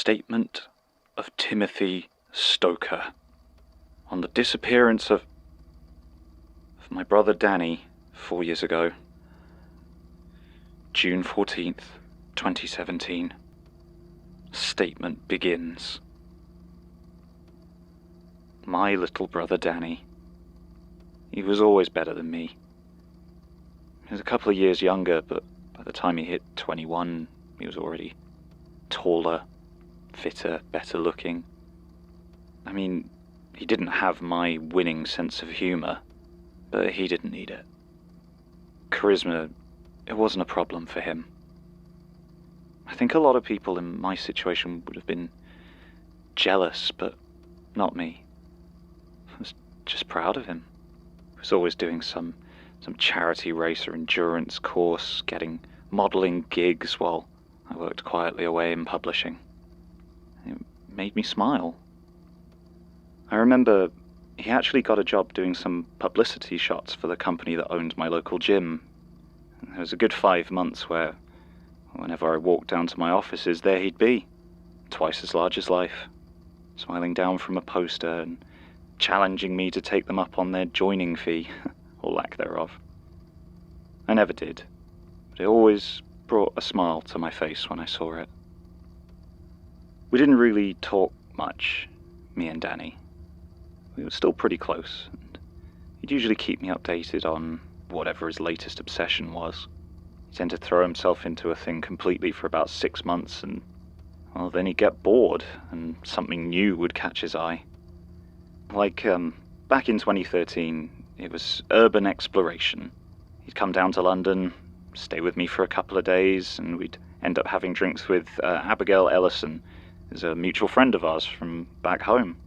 Statement of Timothy Stoker on the disappearance of my brother Danny 4 years ago, June 14th, 2017. Statement begins. My little brother Danny. He was always better than me. He was a couple of years younger, but by the time he hit 21, he was already taller, fitter, better looking. I mean, he didn't have my winning sense of humor, but he didn't need it. Charisma, it wasn't a problem for him. I think a lot of people in my situation would have been jealous, but not me. I was just proud of him. He was always doing some charity race or endurance course, getting modeling gigs while I worked quietly away in publishing. It made me smile. I remember he actually got a job doing some publicity shots for the company that owned my local gym. There was a good 5 months where, whenever I walked down to my offices, there he'd be, twice as large as life, smiling down from a poster and challenging me to take them up on their joining fee, or lack thereof. I never did, but it always brought a smile to my face when I saw it. We didn't really talk much, me and Danny. We were still pretty close, and he'd usually keep me updated on whatever his latest obsession was. He'd tend to throw himself into a thing completely for about 6 months, and, well, then he'd get bored, and something new would catch his eye. Like, back in 2013, it was urban exploration. He'd come down to London, stay with me for a couple of days, and we'd end up having drinks with Abigail Ellison, who's a mutual friend of ours from back home.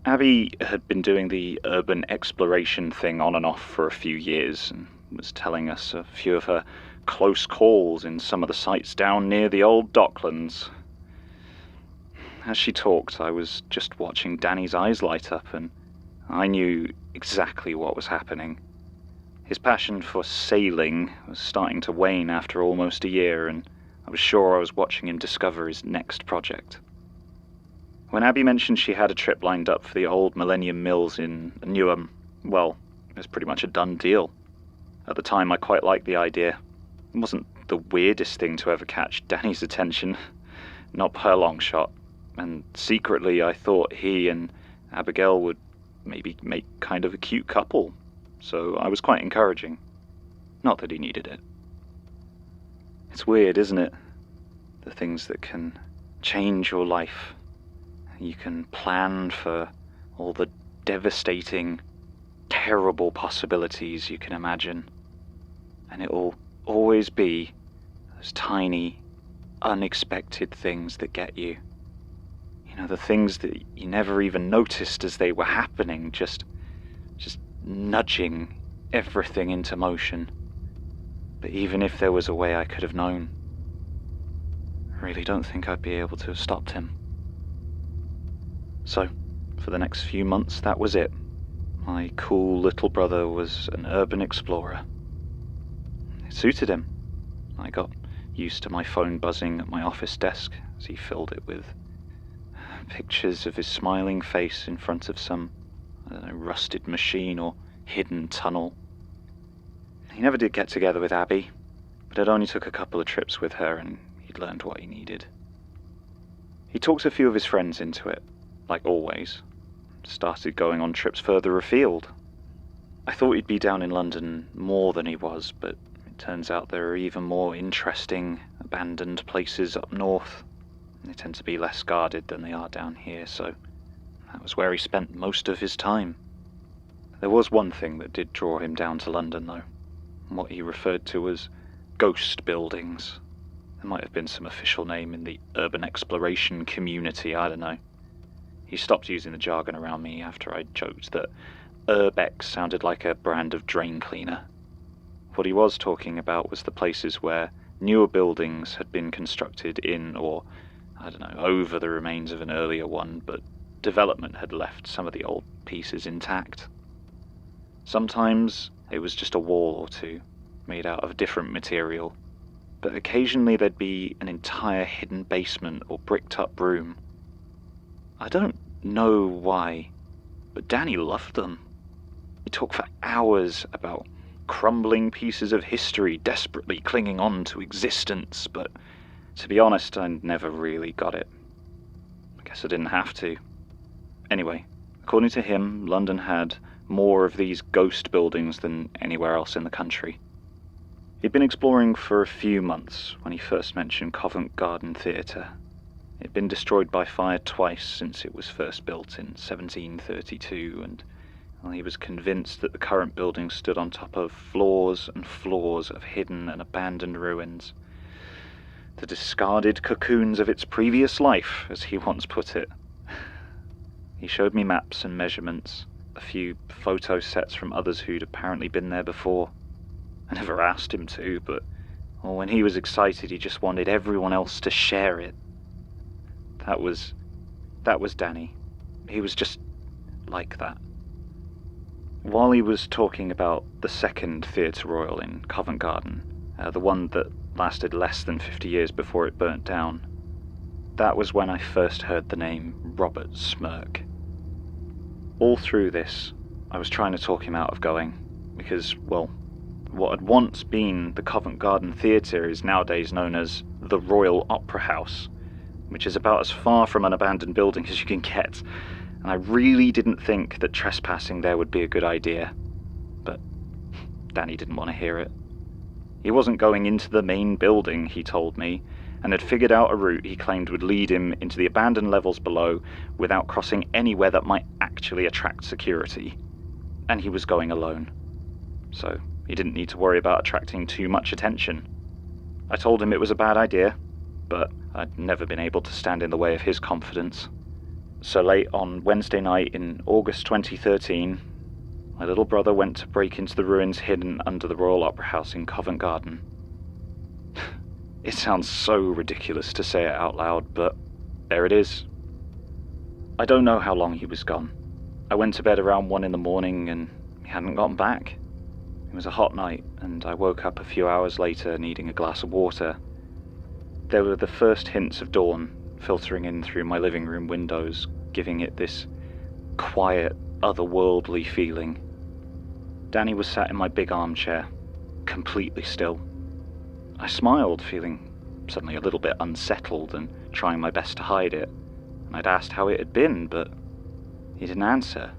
Abby had been doing the urban exploration thing on and off for a few years, and was telling us a few of her close calls in some of the sites down near the old Docklands. As she talked, I was just watching Danny's eyes light up, and I knew exactly what was happening. His passion for sailing was starting to wane after almost a year, and I was sure I was watching him discover his next project. When Abby mentioned she had a trip lined up for the old Millennium Mills in Newham, well, it was pretty much a done deal. At the time, I quite liked the idea. It wasn't the weirdest thing to ever catch Danny's attention, not by a long shot, and secretly I thought he and Abigail would maybe make kind of a cute couple, so I was quite encouraging. Not that he needed it. It's weird, isn't it? The things that can change your life. You can plan for all the devastating, terrible possibilities you can imagine. And it will always be those tiny, unexpected things that get you. You know, the things that you never even noticed as they were happening, just nudging everything into motion. But even if there was a way I could have known, I really don't think I'd be able to have stopped him. So, for the next few months, that was it. My cool little brother was an urban explorer. It suited him. I got used to my phone buzzing at my office desk as he filled it with pictures of his smiling face in front of some, rusted machine or hidden tunnel. He never did get together with Abby, but it only took a couple of trips with her and he'd learned what he needed. He talked a few of his friends into it, like always. Started going on trips further afield. I thought he'd be down in London more than he was, but it turns out there are even more interesting, abandoned places up north. They tend to be less guarded than they are down here, so that was where he spent most of his time. There was one thing that did draw him down to London, though. What he referred to as ghost buildings. There might have been some official name in the urban exploration community, I don't know. He stopped using the jargon around me after I joked that Urbex sounded like a brand of drain cleaner. What he was talking about was the places where newer buildings had been constructed in, or, I don't know, over the remains of an earlier one, but development had left some of the old pieces intact. Sometimes it was just a wall or two, made out of a different material, but occasionally there'd be an entire hidden basement or bricked-up room. I don't know why, but Danny loved them. He talked for hours about crumbling pieces of history desperately clinging on to existence, but to be honest, I never really got it. I guess I didn't have to. Anyway, according to him, London had more of these ghost buildings than anywhere else in the country. He'd been exploring for a few months when he first mentioned Covent Garden Theatre. It had been destroyed by fire twice since it was first built in 1732, and he was convinced that the current building stood on top of floors and floors of hidden and abandoned ruins. The discarded cocoons of its previous life, as he once put it. He showed me maps and measurements, a few photo sets from others who'd apparently been there before. I never asked him to, but when he was excited, he just wanted everyone else to share it. That was Danny. He was just like that. While he was talking about the second Theatre Royal in Covent Garden, the one that lasted less than 50 years before it burnt down, that was when I first heard the name Robert Smirk. All through this, I was trying to talk him out of going, because, well, what had once been the Covent Garden Theatre is nowadays known as the Royal Opera House, which is about as far from an abandoned building as you can get, and I really didn't think that trespassing there would be a good idea. But Danny didn't want to hear it. He wasn't going into the main building, he told me, and had figured out a route he claimed would lead him into the abandoned levels below without crossing anywhere that might actually attract security. And he was going alone. So he didn't need to worry about attracting too much attention. I told him it was a bad idea, but I'd never been able to stand in the way of his confidence. So late on Wednesday night in August 2013, my little brother went to break into the ruins hidden under the Royal Opera House in Covent Garden. It sounds so ridiculous to say it out loud, but there it is. I don't know how long he was gone. I went to bed around 1 a.m. and he hadn't gotten back. It was a hot night, and I woke up a few hours later needing a glass of water. There were the first hints of dawn filtering in through my living room windows, giving it this quiet, otherworldly feeling. Danny was sat in my big armchair, completely still. I smiled, feeling suddenly a little bit unsettled and trying my best to hide it. And I'd asked how it had been, but he didn't answer.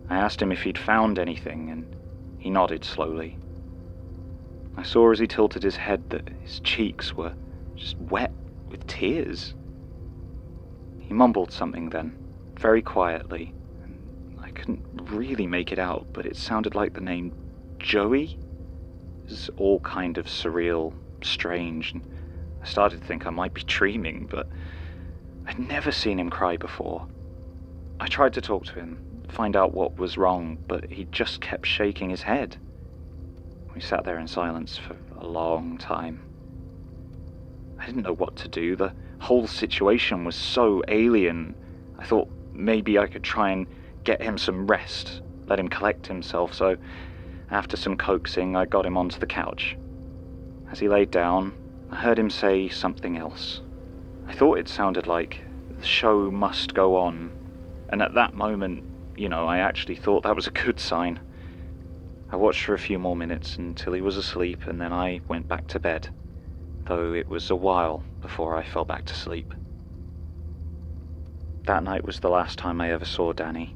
I asked him if he'd found anything, and he nodded slowly. I saw as he tilted his head that his cheeks were just wet with tears. He mumbled something then, very quietly, and I couldn't really make it out, but it sounded like the name Joey. It was all kind of surreal, strange, and I started to think I might be dreaming, but I'd never seen him cry before. I tried to talk to him, find out what was wrong, but he just kept shaking his head. We sat there in silence for a long time. I didn't know what to do. The whole situation was so alien. I thought maybe I could try and get him some rest, let him collect himself, so after some coaxing, I got him onto the couch. As he laid down, I heard him say something else. I thought it sounded like, "The show must go on," and at that moment, I actually thought that was a good sign. I watched for a few more minutes until he was asleep, and then I went back to bed, though it was a while before I fell back to sleep. That night was the last time I ever saw Danny.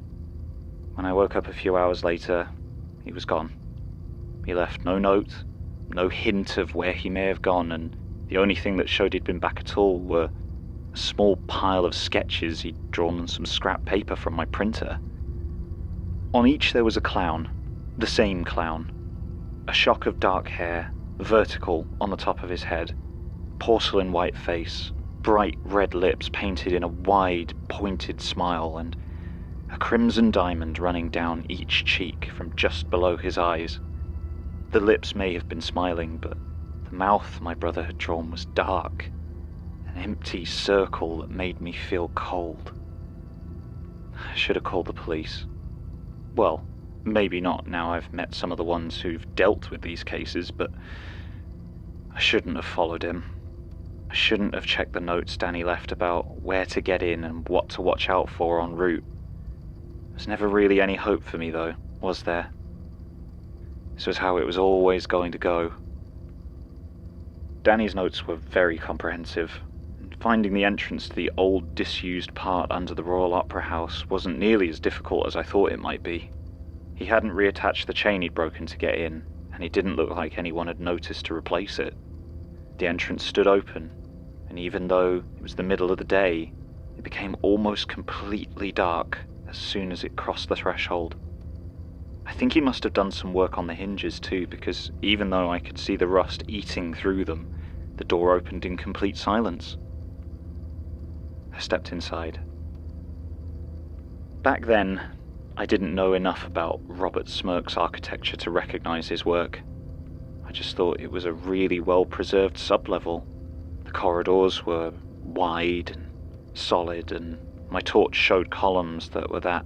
When I woke up a few hours later, he was gone. He left no note, no hint of where he may have gone, and the only thing that showed he'd been back at all were a small pile of sketches he'd drawn on some scrap paper from my printer. On each there was a clown, the same clown. A shock of dark hair, vertical on the top of his head, porcelain white face, bright red lips painted in a wide, pointed smile, and a crimson diamond running down each cheek from just below his eyes. The lips may have been smiling, but the mouth my brother had drawn was dark, an empty circle that made me feel cold. I should have called the police. Well, maybe not now I've met some of the ones who've dealt with these cases, but I I shouldn't have followed him. I shouldn't have checked the notes Danny left about where to get in and what to watch out for en route. There's never really any hope for me though, was there? This was how it was always going to go. Danny's notes were very comprehensive. Finding the entrance to the old, disused part under the Royal Opera House wasn't nearly as difficult as I thought it might be. He hadn't reattached the chain he'd broken to get in, and it didn't look like anyone had noticed to replace it. The entrance stood open, and even though it was the middle of the day, it became almost completely dark as soon as it crossed the threshold. I think he must have done some work on the hinges too, because even though I could see the rust eating through them, the door opened in complete silence. I stepped inside. Back then, I didn't know enough about Robert Smirke's architecture to recognize his work. I just thought it was a really well-preserved sublevel. The corridors were wide and solid, and my torch showed columns that were that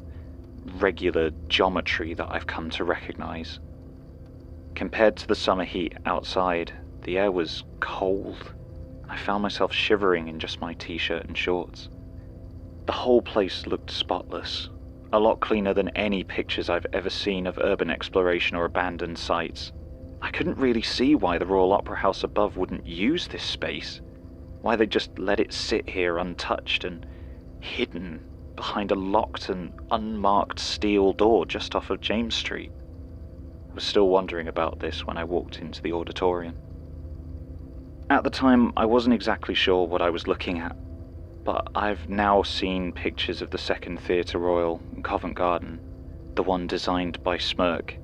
regular geometry that I've come to recognize. Compared to the summer heat outside, the air was cold. I found myself shivering in just my t-shirt and shorts. The whole place looked spotless, a lot cleaner than any pictures I've ever seen of urban exploration or abandoned sites. I couldn't really see why the Royal Opera House above wouldn't use this space, why they just let it sit here untouched and hidden behind a locked and unmarked steel door just off of James Street. I was still wondering about this when I walked into the auditorium. At the time, I wasn't exactly sure what I was looking at, but I've now seen pictures of the Second Theatre Royal in Covent Garden, the one designed by Smirke.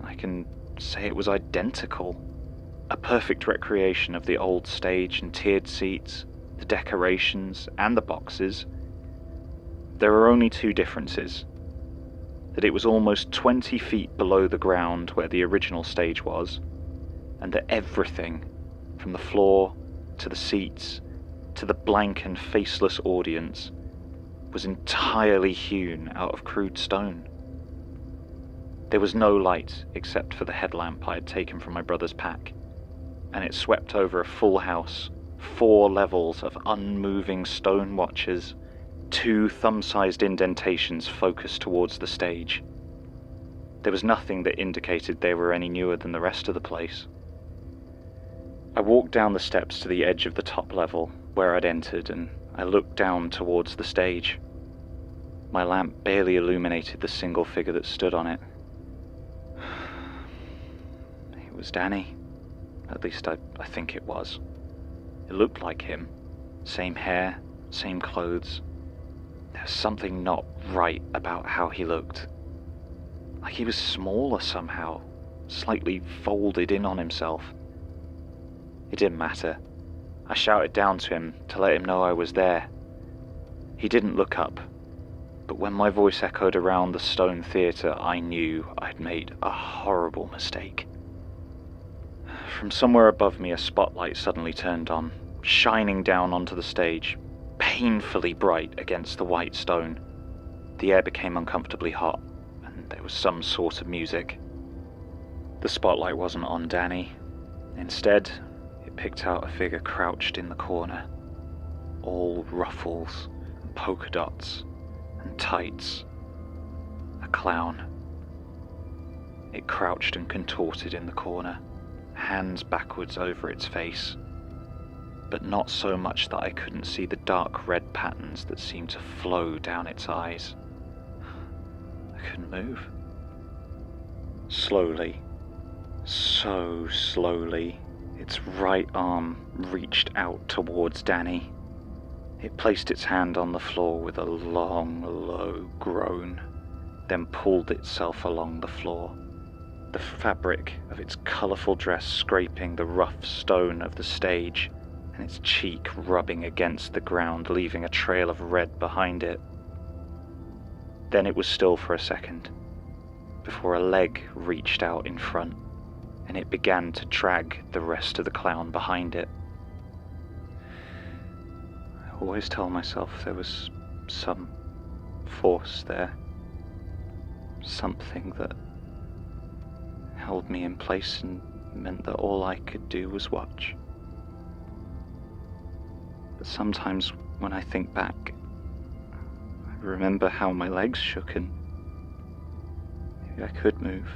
I can say it was identical. A perfect recreation of the old stage and tiered seats, the decorations, and the boxes. There are only two differences: that it was almost 20 feet below the ground where the original stage was, and that everything, from the floor to the seats to the blank and faceless audience, was entirely hewn out of crude stone. There was no light except for the headlamp I had taken from my brother's pack, and it swept over a full house, 4 levels of unmoving stone watchers, 2 thumb-sized indentations focused towards the stage. There was nothing that indicated they were any newer than the rest of the place. I walked down the steps to the edge of the top level, where I'd entered, and I looked down towards the stage. My lamp barely illuminated the single figure that stood on it. It was Danny. At least I think it was. It looked like him. Same hair, same clothes. There was something not right about how he looked. Like he was smaller somehow, slightly folded in on himself. It didn't matter. I shouted down to him to let him know I was there. He didn't look up, but when my voice echoed around the stone theatre, I knew I'd made a horrible mistake. From somewhere above me, a spotlight suddenly turned on, shining down onto the stage, painfully bright against the white stone. The air became uncomfortably hot, and there was some sort of music. The spotlight wasn't on Danny. Instead, it picked out a figure crouched in the corner, all ruffles and polka dots and tights. A clown. It crouched and contorted in the corner, hands backwards over its face, but not so much that I couldn't see the dark red patterns that seemed to flow down its eyes. I couldn't move. Slowly, so slowly, its right arm reached out towards Danny. It placed its hand on the floor with a long, low groan, then pulled itself along the floor, the fabric of its colourful dress scraping the rough stone of the stage, and its cheek rubbing against the ground, leaving a trail of red behind it. Then it was still for a second, before a leg reached out in front, and it began to drag the rest of the clown behind it. I always tell myself there was some force there, something that held me in place and meant that all I could do was watch. But sometimes when I think back, I remember how my legs shook and maybe I could move.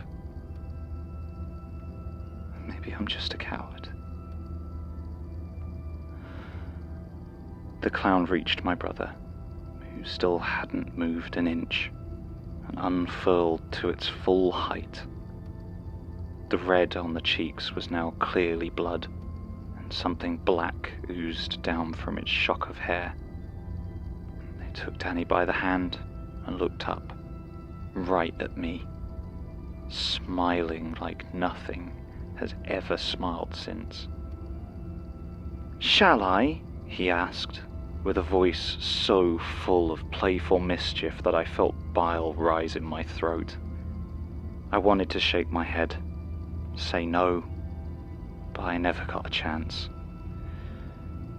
Maybe I'm just a coward. The clown reached my brother, who still hadn't moved an inch, and unfurled to its full height. The red on the cheeks was now clearly blood, and something black oozed down from its shock of hair. They took Danny by the hand and looked up, right at me, smiling like nothing has ever smiled since. "Shall I?" he asked, with a voice so full of playful mischief that I felt bile rise in my throat. I wanted to shake my head, say no, but I never got a chance.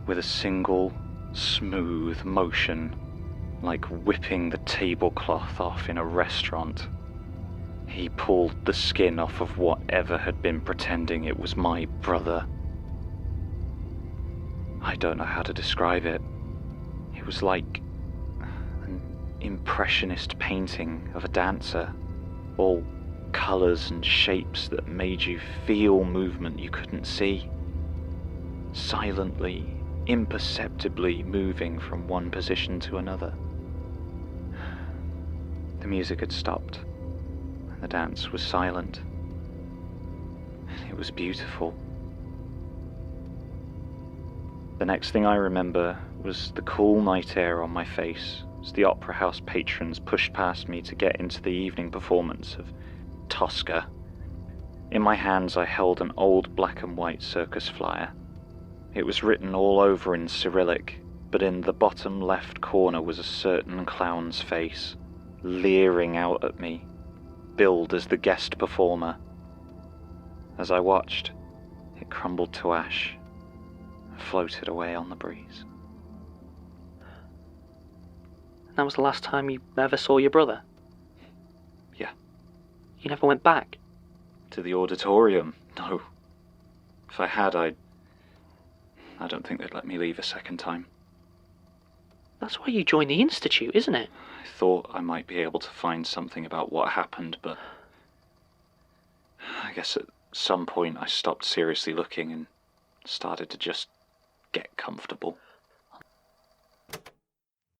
With a single, smooth motion, like whipping the tablecloth off in a restaurant, he pulled the skin off of whatever had been pretending it was my brother. I don't know how to describe it. It was like an impressionist painting of a dancer, all colours and shapes that made you feel movement you couldn't see, silently, imperceptibly moving from one position to another. The music had stopped, and the dance was silent. It was beautiful. The next thing I remember was the cool night air on my face as the Opera House patrons pushed past me to get into the evening performance of Tosca. In my hands I held an old black and white circus flyer. It was written all over in Cyrillic, but in the bottom left corner was a certain clown's face, leering out at me, billed as the guest performer. As I watched, it crumbled to ash, floated away on the breeze. That was the last time you ever saw your brother? Yeah. You never went back? To the auditorium? No. If I had, I don't think they'd let me leave a second time. That's why you joined the Institute, isn't it? I thought I might be able to find something about what happened, but I guess at some point I stopped seriously looking and started to just get comfortable.